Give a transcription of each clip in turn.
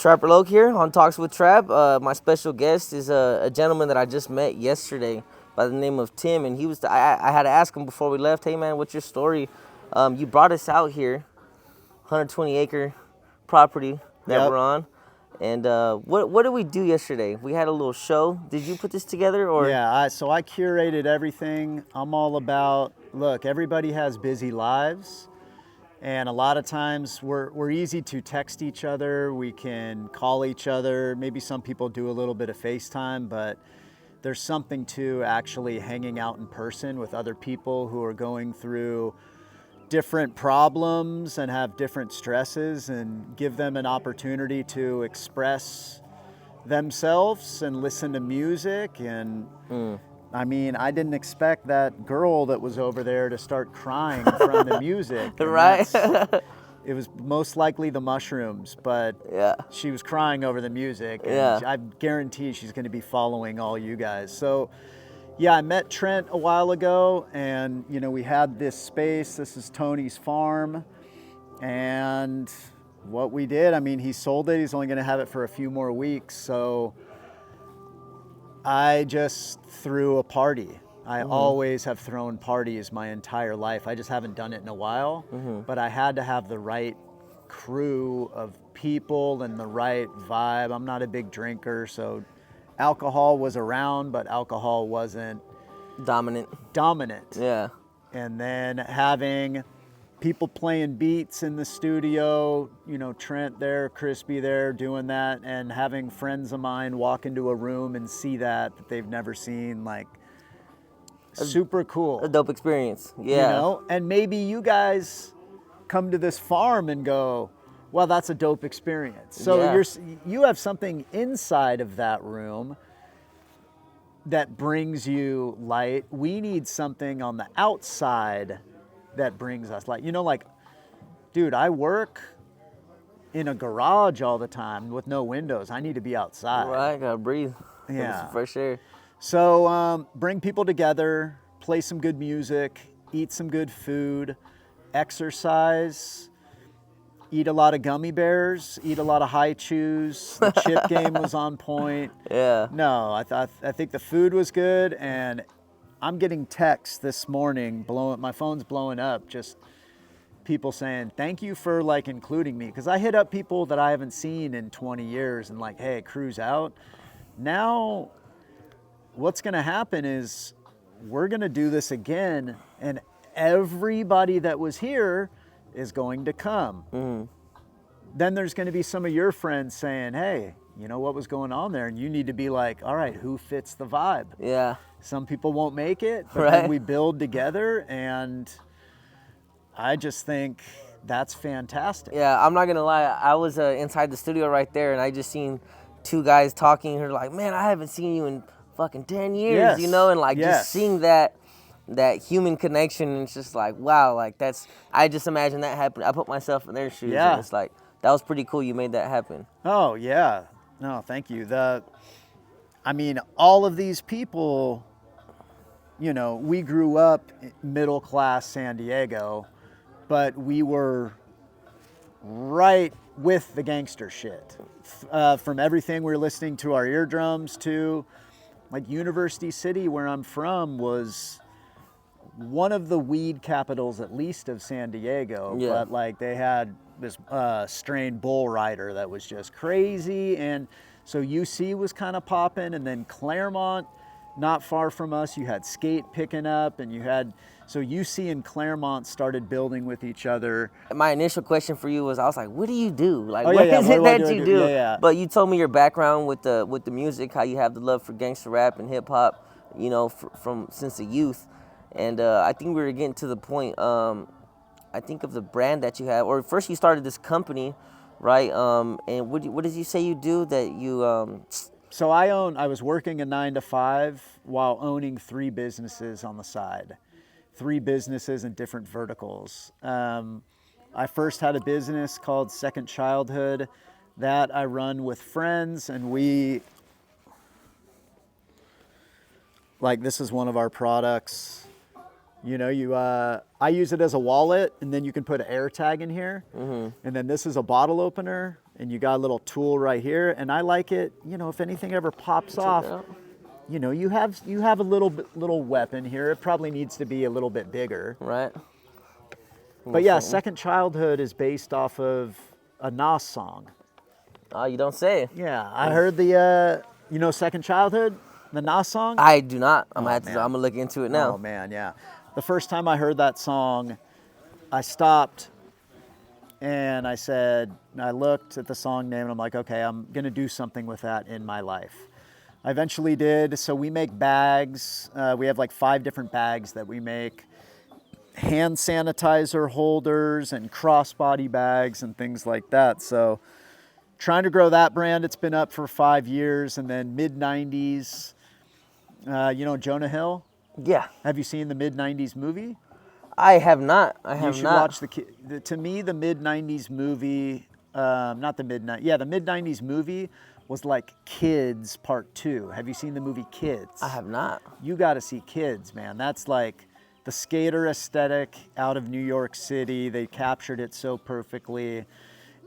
Trapper Loc here on Talks with Trap. My special guest is a gentleman that I just met yesterday by the name of Tim, and he was. I had to ask him before we left. Hey man, what's your story? You brought us out here, 120-acre property that we're on, and what did we do yesterday? We had a little show. Did you put this together or? Yeah, so I curated everything. I'm all about, look, everybody has busy lives. And a lot of times we're easy to text each other. We can call each other. Maybe some people do a little bit of FaceTime, but there's something to actually hanging out in person with other people who are going through different problems and have different stresses, and give them an opportunity to express themselves and listen to music. And I mean, I didn't expect that girl that was over there to start crying from the music. Right. It was most likely the mushrooms, but she was crying over the music. And I guarantee she's going to be following all you guys. So, yeah, I met Trent a while ago, and, you know, we had this space. This is Tony's farm. And what we did, I mean, he sold it. He's only going to have it for a few more weeks. So I just threw a party. I always have thrown parties my entire life. I just haven't done it in a while, but I had to have the right crew of people and the right vibe. I'm not a big drinker, so alcohol was around, but alcohol wasn't Dominant. Yeah. And then having people playing beats in the studio, you know, Trent there, Crispy there doing that, and having friends of mine walk into a room and see that they've never seen, like, super cool. A dope experience. Yeah. You know, and maybe you guys come to this farm and go, well, that's a dope experience. So you have something inside of that room that brings you light. We need something on the outside that brings us light. You know, like, dude, I work in a garage all the time with no windows. I need to be outside. Right, gotta breathe. Yeah. Fresh air. So bring people together, play some good music, eat some good food, exercise, eat a lot of gummy bears, eat a lot of high chews. The chip game was on point. Yeah. No, I think the food was good, and I'm getting texts this morning, my phone's blowing up, just people saying, thank you for, like, including me. Because I hit up people that I haven't seen in 20 years and, like, hey, cruise out. Now, what's going to happen is we're going to do this again, and everybody that was here is going to come. Then there's going to be some of your friends saying, hey, you know what was going on there? And you need to be like, all right, who fits the vibe? Yeah. Some people won't make it, but then we build together, and I just think that's fantastic. Yeah, I'm not gonna lie. I was inside the studio right there, and I just seen two guys talking. Who are like, man, I haven't seen you in fucking 10 years, you know, and like just seeing that human connection, and it's just like, wow, like I just imagine that happen. I put myself in their shoes, and it's like, that was pretty cool. You made that happen. Oh yeah, no, thank you. I mean, all of these people, you know, we grew up middle class San Diego, but we were right with the gangster shit. From everything we were listening to our eardrums to, like, University City, where I'm from, was one of the weed capitals, at least, of San Diego. But, like, they had this strain bull rider that was just crazy. And so UC was kind of popping, and then Claremont, not far from us, you had skate picking up, and you had, so UC and Claremont started building with each other. My initial question for you was, I was like, what do you do? Like, what is it that you do? But you told me your background with the music, how you have the love for gangster rap and hip hop, you know, from since the youth. And I think we were getting to the point, I think of the brand that you have, or first you started this company, right? And what did you say you do that you... So I was working a 9-to-5 while owning 3 businesses on the side, 3 businesses in different verticals. I first had a business called Second Childhood that I run with friends, and this is one of our products. You know, I use it as a wallet, and then you can put an air tag in here. And then this is a bottle opener. And you got a little tool right here, and I like it, you know, if anything ever pops off, you know, you have a little weapon here. It probably needs to be a little bit bigger. Right. But yeah, Second Childhood is based off of a Nas song. Oh, you don't say. Yeah, I heard the, you know, Second Childhood, the Nas song? I do not. I'm gonna look into it now. Oh man, yeah. The first time I heard that song, I stopped and I looked at the song name and I'm like, okay, I'm gonna do something with that in my life. I eventually did. So we make bags. We have like 5 different bags that we make. Hand sanitizer holders and crossbody bags and things like that. So trying to grow that brand. It's been up for 5 years. And then Mid90s, you know Jonah Hill? Yeah. Have you seen the Mid90s movie? I have not. You should watch to me, the Mid90s movie, not the Mid90s, the Mid90s movie was like Kids Part 2. Have you seen the movie Kids? I have not. You got to see Kids, man. That's like the skater aesthetic out of New York City. They captured it so perfectly.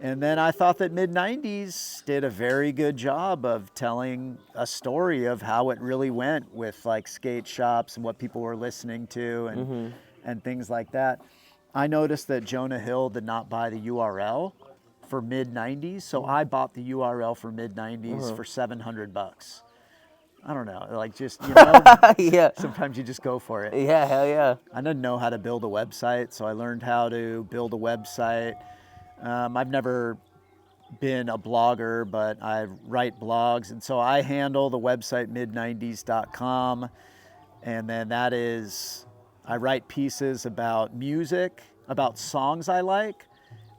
And then I thought that Mid90s did a very good job of telling a story of how it really went with like skate shops and what people were listening to and things like that. I noticed that Jonah Hill did not buy the URL for Mid90s, so I bought the URL for Mid90s for $700. I don't know, like just, you know, yeah. Sometimes you just go for it. Yeah, hell yeah. I didn't know how to build a website, so I learned how to build a website. I've never been a blogger, but I write blogs, and so I handle the website mid90s.com, and then that is, I write pieces about music, about songs I like,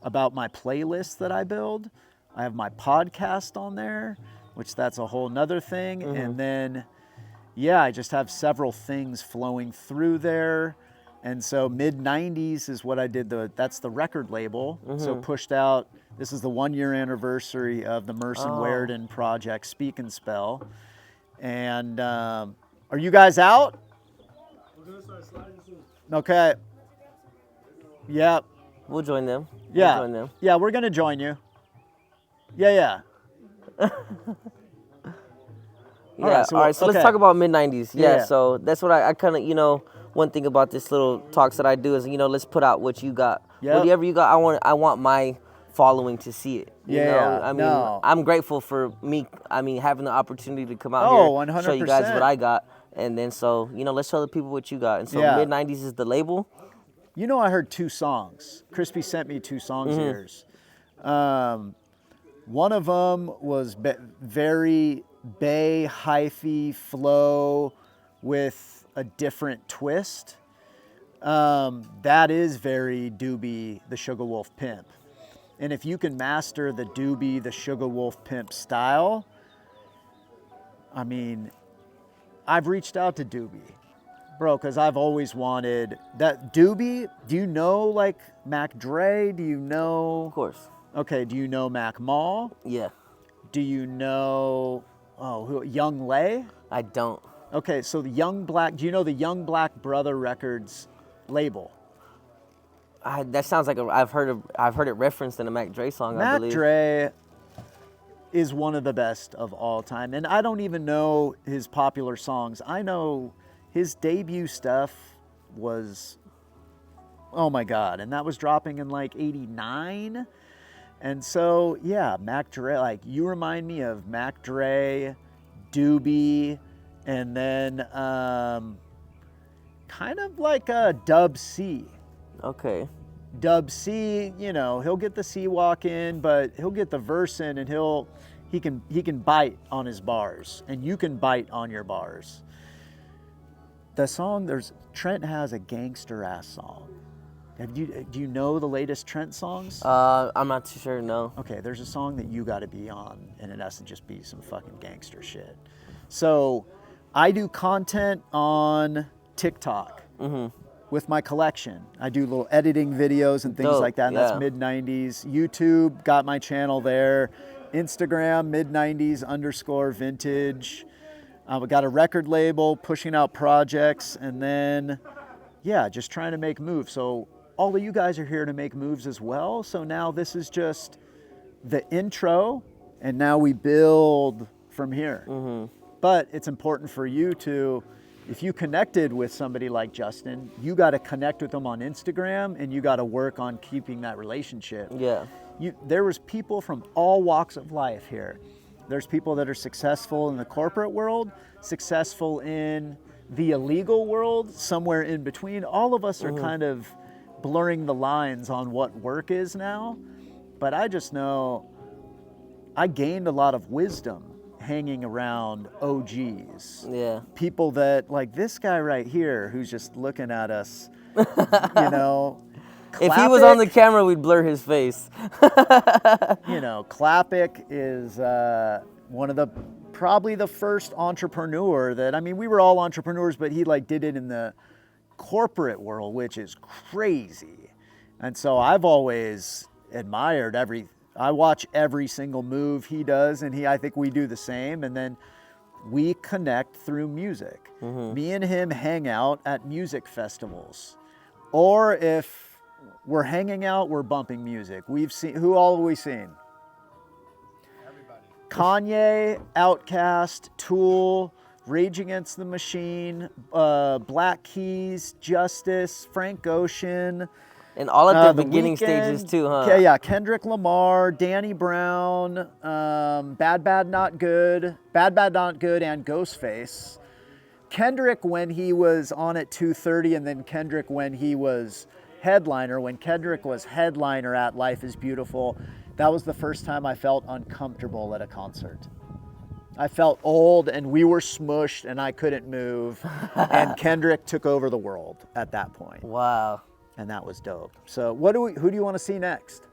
about my playlists that I build. I have my podcast on there, which that's a whole nother thing. And then, yeah, I just have several things flowing through there. And so Mid90s is what I did. That's the record label. So pushed out, this is the 1-year anniversary of the Merson Waridan project, Speak and Spell. And are you guys out? We're gonna start sliding soon. Okay. Yep. We'll join them. Yeah. We'll join them. Yeah, we're gonna join you. Yeah. Yeah. All right, So let's talk about Mid90s. Yeah. So that's what I kind of, you know, one thing about this little talks that I do is, you know, let's put out what you got. Yep. Whatever you got, I want my following to see it. You know? I mean, I'm grateful for having the opportunity to come out here, 100%. show you guys what I got. And then so, you know, let's show the people what you got. And so Mid90s is the label. You know, I heard 2 songs. Crispy sent me 2 songs of yours. One of them was very Bay hyphy flow with a different twist. That is very Doobie the Sugar Wolf Pimp. And if you can master the Doobie the Sugar Wolf Pimp style, I mean, I've reached out to Doobie, bro, because I've always wanted that. Doobie, do you know like Mac Dre? Do you know? Of course. Okay, do you know Mac Mall? Yeah. Do you know, Young Lay? I don't. Okay, so do you know the Young Black Brother Records label? That sounds like I've heard it referenced in a Mac Dre song, I believe. Mac Dre is one of the best of all time. And I don't even know his popular songs. I know his debut stuff was, oh my God. And that was dropping in like 89. And so, yeah, Mac Dre, like you remind me of Mac Dre, Doobie, and then kind of like a Dub C. Okay. Dub C, you know, he'll get the C walk in, but he'll get the verse in, and he can bite on his bars, and you can bite on your bars. The song, Trent has a gangster ass song. Do you know the latest Trent songs? I'm not too sure, no. Okay, there's a song that you got to be on, and it has to just be some fucking gangster shit. So, I do content on TikTok. With my collection. I do little editing videos and things like that, and that's Mid90s. YouTube, got my channel there. Instagram, Mid90s_vintage. We got a record label, pushing out projects, and then, yeah, just trying to make moves. So all of you guys are here to make moves as well. So now this is just the intro, and now we build from here. But it's important for you to, if you connected with somebody like Justin, you got to connect with them on Instagram, and you got to work on keeping that relationship. Yeah. There was people from all walks of life here. There's people that are successful in the corporate world, successful in the illegal world, somewhere in between. All of us are kind of blurring the lines on what work is now. But I just know I gained a lot of wisdom hanging around OGs. Yeah. People that, like this guy right here, who's just looking at us, you know. If he was on the camera, we'd blur his face. You know, Klapik is one of the, probably the first entrepreneur that, I mean, we were all entrepreneurs, but he like did it in the corporate world, which is crazy. And so I've always admired I watch every single move he does, and I think we do the same. And then we connect through music. Me and him hang out at music festivals. Or if we're hanging out, we're bumping music. We've seen, who all have we seen? Everybody. Kanye, Outkast, Tool, Rage Against the Machine, Black Keys, Justice, Frank Ocean. And all at the The beginning Weeknd, stages too, huh? Yeah, Kendrick Lamar, Danny Brown, Bad Bad Not Good, and Ghostface. Kendrick when he was on at 2:30, and then Kendrick when he was headliner. When Kendrick was headliner at Life is Beautiful, that was the first time I felt uncomfortable at a concert. I felt old, and we were smushed, and I couldn't move, and Kendrick took over the world at that point. Wow. And that was dope. So who do you want to see next?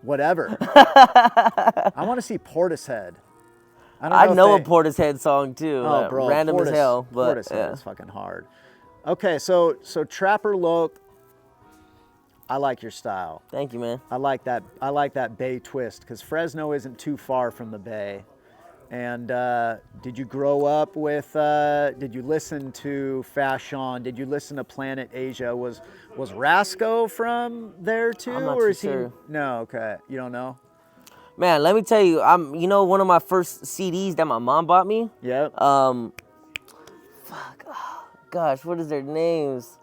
Whatever. I want to see Portishead. I know a Portishead song too. Oh, bro, random as hell, but Portishead is fucking hard. Okay, so Trapper Loc, I like your style. Thank you, man. I like that Bay twist, because Fresno isn't too far from the Bay. And did you grow up with? Did you listen to Fashion? Did you listen to Planet Asia? Was Rasco from there too, I'm not or too is sure. he? No, okay, you don't know. Man, let me tell you, one of my first CDs that my mom bought me. Yep. Gosh, what is their names?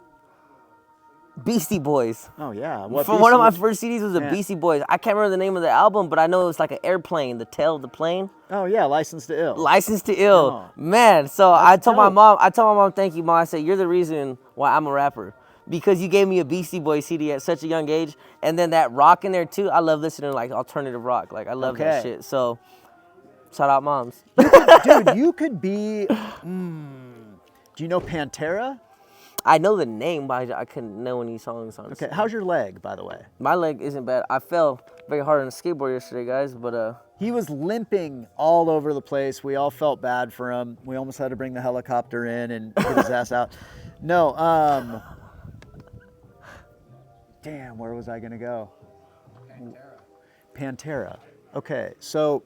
Beastie Boys. Oh yeah. One of my first CDs was the Beastie Boys. I can't remember the name of the album, but I know it was like an airplane, the tail of the plane. Oh yeah, License to Ill. License to Ill. Oh. Man, so That's I told my dope. mom, thank you, Mom. I said, you're the reason why I'm a rapper. Because you gave me a Beastie Boys CD at such a young age. And then that rock in there too. I love listening to like alternative rock. Like I love that shit. So shout out moms. Dude, you could be, do you know Pantera? I know the name, but I couldn't know any songs, honestly. Okay, how's your leg, by the way? My leg isn't bad. I fell very hard on a skateboard yesterday, guys, but He was limping all over the place. We all felt bad for him. We almost had to bring the helicopter in and get his ass out. No, damn, where was I gonna go? Pantera. Okay, so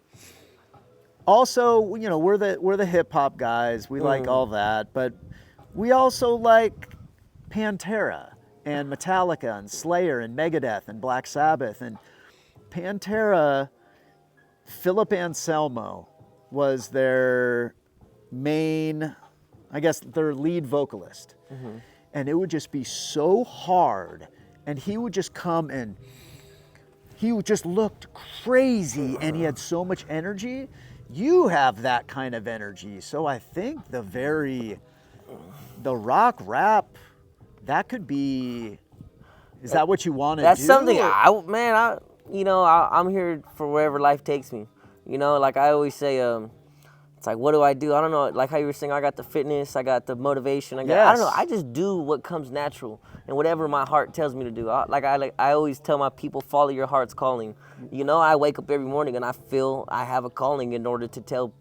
also, you know, we're the hip hop guys. We like all that, but we also like Pantera and Metallica and Slayer and Megadeth and Black Sabbath. And Pantera, Philip Anselmo was their main, I guess, their lead vocalist. And it would just be so hard. And he would just come and he just looked crazy, and he had so much energy. You have that kind of energy. So I think the rock rap, that could be, is that what you want to do? that's something I'm here for wherever life takes me. You know, like I always say, it's like, what do? I don't know, like how you were saying, I got the fitness, I got the motivation, I don't know, I just do what comes natural and whatever my heart tells me to do. I always tell my people, follow your heart's calling. You know, I wake up every morning and I feel I have a calling in order to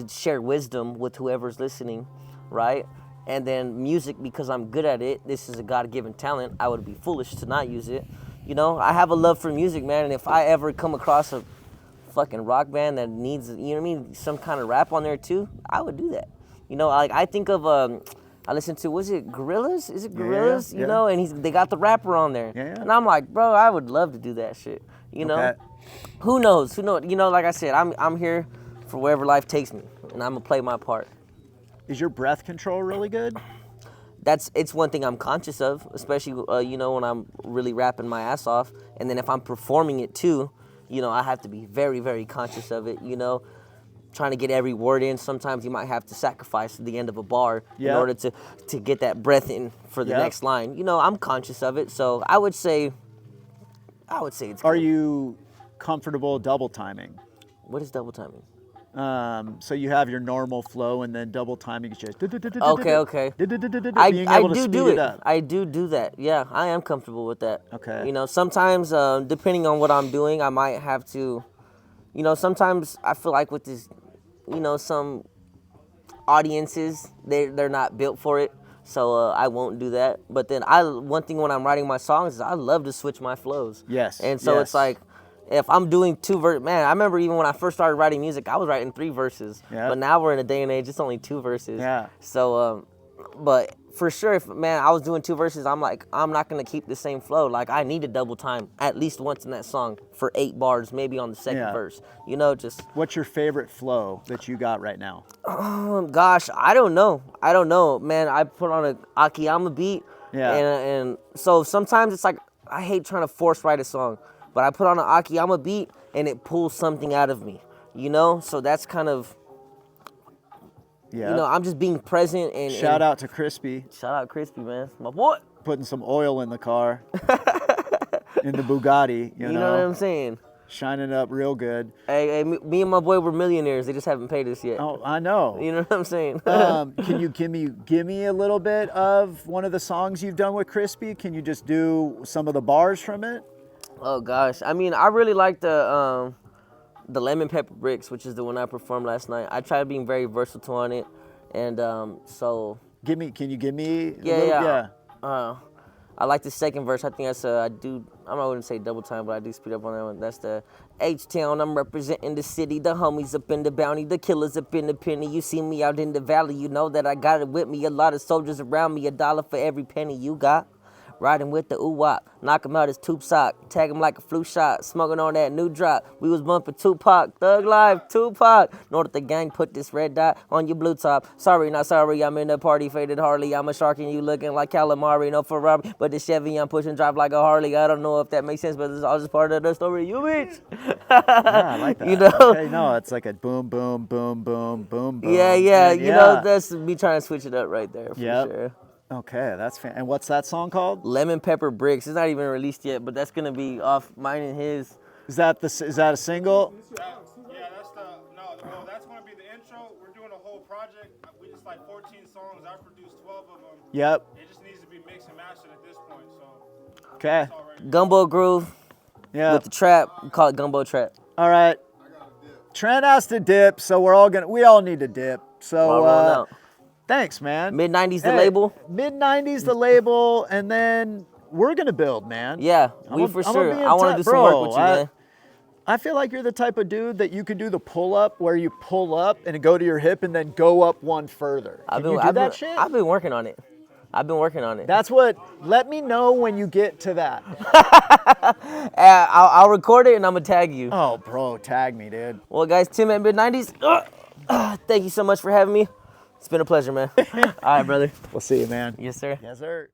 share wisdom with whoever's listening, right? And then music, because I'm good at it, this is a God-given talent. I would be foolish to not use it. You know, I have a love for music, man, and if I ever come across a fucking rock band that needs, you know what I mean, some kind of rap on there too, I would do that. You know, like I think of I listened to, was it Gorillaz? Is it Gorillaz? Yeah. You know, and they got the rapper on there. Yeah. And I'm like, bro, I would love to do that shit. You know? Okay. Who knows? Who knows? You know, like I said, I'm here for wherever life takes me, and I'm gonna play my part. Is your breath control really good? It's one thing I'm conscious of, especially you know, when I'm really rapping my ass off, and then if I'm performing it too, you know, I have to be very, very conscious of it. You know, trying to get every word in. Sometimes you might have to sacrifice the end of a bar in order to get that breath in for the next line. You know, I'm conscious of it, so I would say it's good. Are you comfortable double timing? What is double timing? So you have your normal flow and then double timing is just okay. I do that. Yeah, I am comfortable with that. Okay. You know, sometimes depending on what I'm doing, I might have to, you know, sometimes I feel like with this, you know, some audiences, they're not built for it. So I won't do that. But then one thing when I'm writing my songs is I love to switch my flows. Yes. And so it's like, if I'm doing 2 verses, man, I remember even when I first started writing music, I was writing 3 verses. Yep. But now we're in a day and age, it's only 2 verses. Yeah. So, but for sure, if, man, I was doing 2 verses, I'm like, I'm not going to keep the same flow. Like, I need to double time at least once in that song for 8 bars, maybe on the second verse. You know, just. What's your favorite flow that you got right now? Gosh, I don't know. Man, I put on a Akiyama beat. Yeah. And so sometimes it's like, I hate trying to force write a song. But I put on an Akiyama beat, and it pulls something out of me, you know? So that's kind of, you know, I'm just being present. And Shout out to Crispy. Shout out Crispy, man. My boy. Putting some oil in the car. In the Bugatti, you know what I'm saying? Shining up real good. Hey, me and my boy were millionaires. They just haven't paid us yet. Oh, I know. You know what I'm saying? Can you give me a little bit of one of the songs you've done with Crispy? Can you just do some of the bars from it? Oh gosh, I mean, I really like the Lemon Pepper Bricks, which is the one I performed last night. I tried being very versatile on it, and so. Can you give me? Yeah. I like the second verse. I think that's I wouldn't say double time, but I do speed up on that one. That's the H-Town. I'm representing the city. The homies up in the bounty. The killers up in the penny. You see me out in the valley. You know that I got it with me. A lot of soldiers around me. $1 for every penny you got. Riding with the oo-wop, knock him out his tube sock, tag him like a flu shot, smoking on that new drop. We was bumping Tupac, Thug Life, Tupac. Know that the gang put this red dot on your blue top. Sorry, not sorry, I'm in the party, faded Harley. I'm a shark and you looking like calamari, no Ferrari. But the Chevy I'm pushing drive like a Harley. I don't know if that makes sense, but it's all just part of the story, you bitch. Yeah, I like that. You know? Okay, no, it's like a boom, boom, boom, boom, boom, boom. Yeah, you know, that's me trying to switch it up right there, for sure. Okay, that's and what's that song called? Lemon Pepper Bricks. It's not even released yet, but that's gonna be off mine and his. Is that a single? Yeah, that's gonna be the intro. We're doing a whole project. We just like 14 songs. I produced 12 of them. Yep. It just needs to be mixed and mastered at this point. So. Okay. Gumbo Groove. Yeah. With the trap, we call it Gumbo Trap. All right. Trent has to dip, so we all need to dip. So. Thanks, man. Mid90s the label. Mid90s the label, and then we're gonna build, man. Yeah, for sure. I want to do some work with you, man. I feel like you're the type of dude that you can do the pull up where you pull up and go to your hip and then go up one further. Can you do that shit? I've been working on it. That's what. Let me know when you get to that. I'll record it and I'm gonna tag you. Oh, bro, tag me, dude. Well, guys, Tim at Mid90s. Thank you so much for having me. It's been a pleasure, man. All right, brother. We'll see you, man. Yes, sir. Yes, sir.